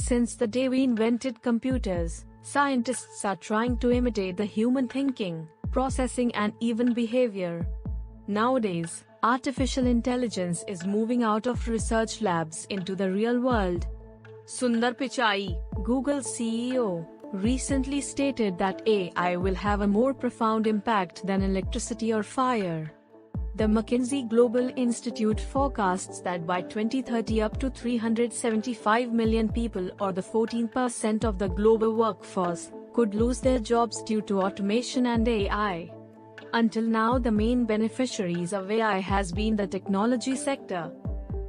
Since the day we invented computers, scientists are trying to imitate the human thinking, processing and even behavior. Nowadays, artificial intelligence is moving out of research labs into the real world. Sundar Pichai, Google CEO, recently stated that AI will have a more profound impact than electricity or fire. The McKinsey Global Institute forecasts that by 2030 up to 375 million people, or the 14% of the global workforce, could lose their jobs due to automation and AI. Until now, the main beneficiaries of AI has been the technology sector.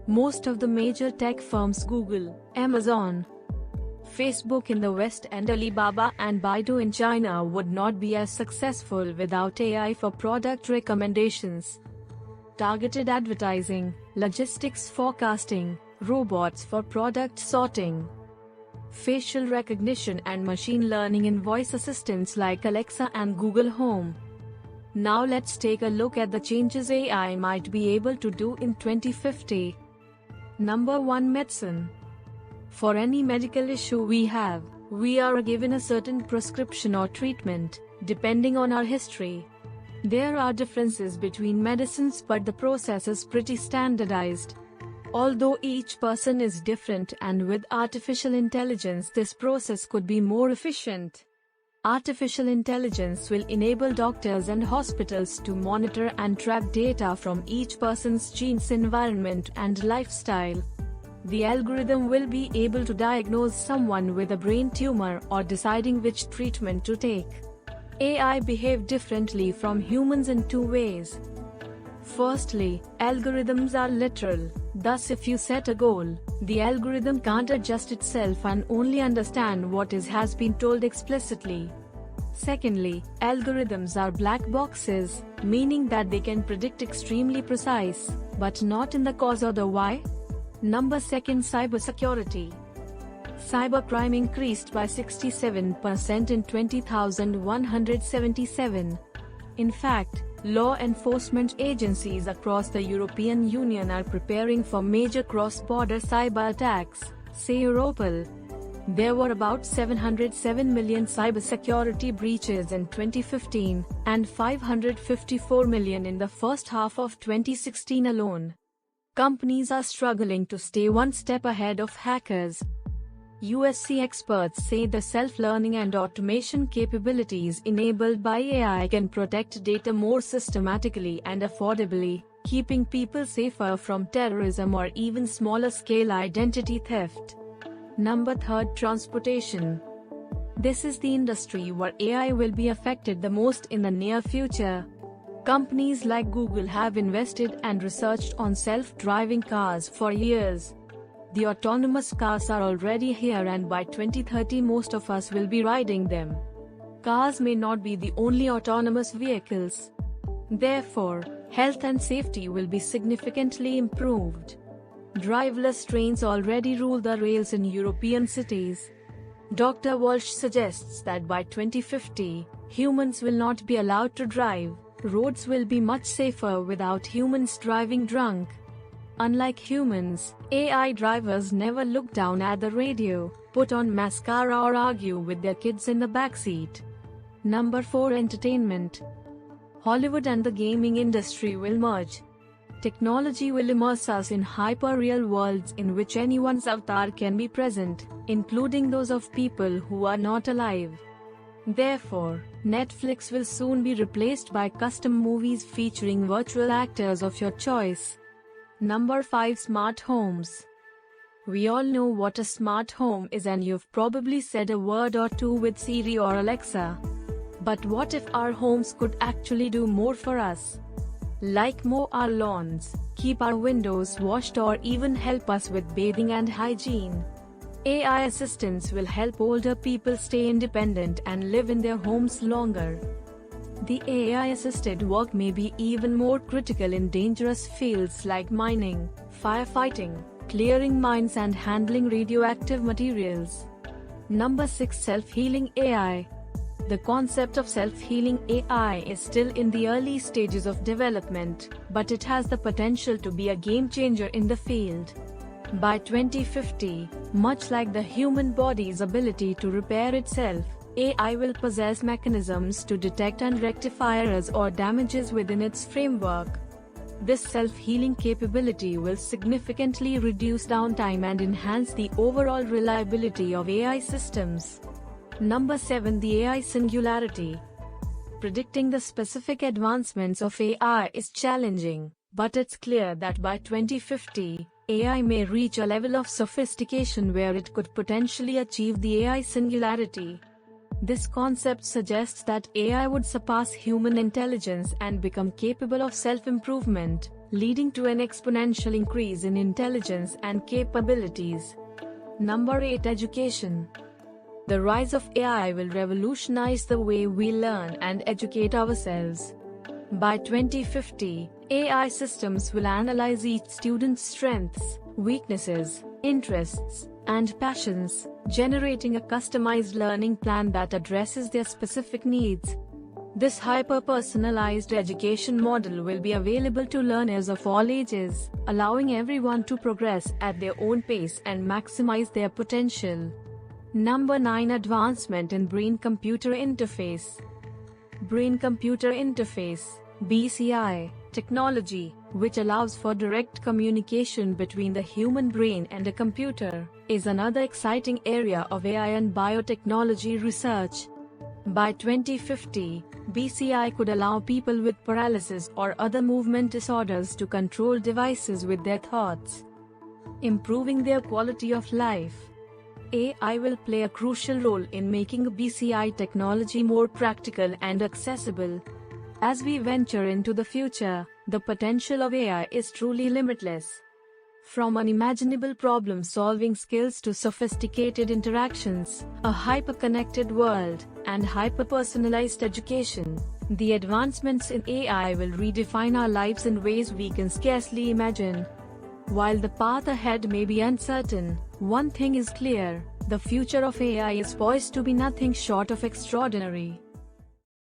Most of the major tech firms, Google, Amazon, Facebook in the West and Alibaba and Baidu in China, would not be as successful without AI for product recommendations, targeted advertising, logistics forecasting, robots for product sorting, facial recognition and machine learning in voice assistants like Alexa and Google Home. Now let's take a look at the changes AI might be able to do in 2050. Number 1. Medicine. For any medical issue we have, we are given a certain prescription or treatment, depending on our history. There are differences between medicines, but the process is pretty standardized. Although each person is different, and with artificial intelligence this process could be more efficient. Artificial intelligence will enable doctors and hospitals to monitor and track data from each person's genes, environment and lifestyle. The algorithm will be able to diagnose someone with a brain tumor or deciding which treatment to take. AI behave differently from humans in two ways. Firstly, algorithms are literal. Thus, if you set a goal, the algorithm can't adjust itself and only understand what has been told explicitly. Secondly, algorithms are black boxes, meaning that they can predict extremely precise, but not in the cause or the why. Number 2. Cybersecurity. Cybercrime increased by 67% in 20,177. In fact, law enforcement agencies across the European Union are preparing for major cross-border cyber attacks, say Europol. There were about 707 million cybersecurity breaches in 2015, and 554 million in the first half of 2016 alone. Companies are struggling to stay one step ahead of hackers. USC experts say the self-learning and automation capabilities enabled by AI can protect data more systematically and affordably, keeping people safer from terrorism or even smaller-scale identity theft. Number 3. Transportation. This is the industry where AI will be affected the most in the near future. Companies like Google have invested and researched on self-driving cars for years. The autonomous cars are already here, and by 2030 most of us will be riding them. Cars may not be the only autonomous vehicles. Therefore, health and safety will be significantly improved. Driverless trains already rule the rails in European cities. Dr. Walsh suggests that by 2050, humans will not be allowed to drive. Roads will be much safer without humans driving drunk. Unlike humans, AI drivers never look down at the radio, put on mascara or argue with their kids in the backseat. Number 4. Entertainment. Hollywood and the gaming industry will merge. Technology will immerse us in hyper-real worlds in which anyone's avatar can be present, including those of people who are not alive. Therefore, Netflix will soon be replaced by custom movies featuring virtual actors of your choice. Number 5. Smart homes. We all know what a smart home is, and you've probably said a word or two with Siri or Alexa. But what if our homes could actually do more for us? Like mow our lawns, keep our windows washed, or even help us with bathing and hygiene. AI assistants will help older people stay independent and live in their homes longer. The AI-assisted work may be even more critical in dangerous fields like mining, firefighting, clearing mines and handling radioactive materials. Number 6. Self-healing AI. The concept of self-healing AI is still in the early stages of development, but it has the potential to be a game-changer in the field. By 2050, much like the human body's ability to repair itself, AI will possess mechanisms to detect and rectify errors or damages within its framework. This self-healing capability will significantly reduce downtime and enhance the overall reliability of AI systems. Number 7. The AI Singularity. Predicting the specific advancements of AI is challenging, but it's clear that by 2050, AI may reach a level of sophistication where it could potentially achieve the AI singularity. This concept suggests that AI would surpass human intelligence and become capable of self-improvement, leading to an exponential increase in intelligence and capabilities. Number 8. Education. The rise of AI will revolutionize the way we learn and educate ourselves. By 2050, AI systems will analyze each student's strengths, weaknesses, interests, and passions, generating a customized learning plan that addresses their specific needs. This hyper-personalized education model will be available to learners of all ages, allowing everyone to progress at their own pace and maximize their potential. Number 9. Advancement in Brain-Computer Interface. Brain-Computer Interface (BCI) technology, which allows for direct communication between the human brain and a computer, is another exciting area of AI and biotechnology research. By 2050, BCI could allow people with paralysis or other movement disorders to control devices with their thoughts, improving their quality of life. AI will play a crucial role in making BCI technology more practical and accessible. As we venture into the future, the potential of AI is truly limitless. From unimaginable problem-solving skills to sophisticated interactions, a hyper-connected world, and hyper-personalized education, the advancements in AI will redefine our lives in ways we can scarcely imagine. While the path ahead may be uncertain, one thing is clear: the future of AI is poised to be nothing short of extraordinary.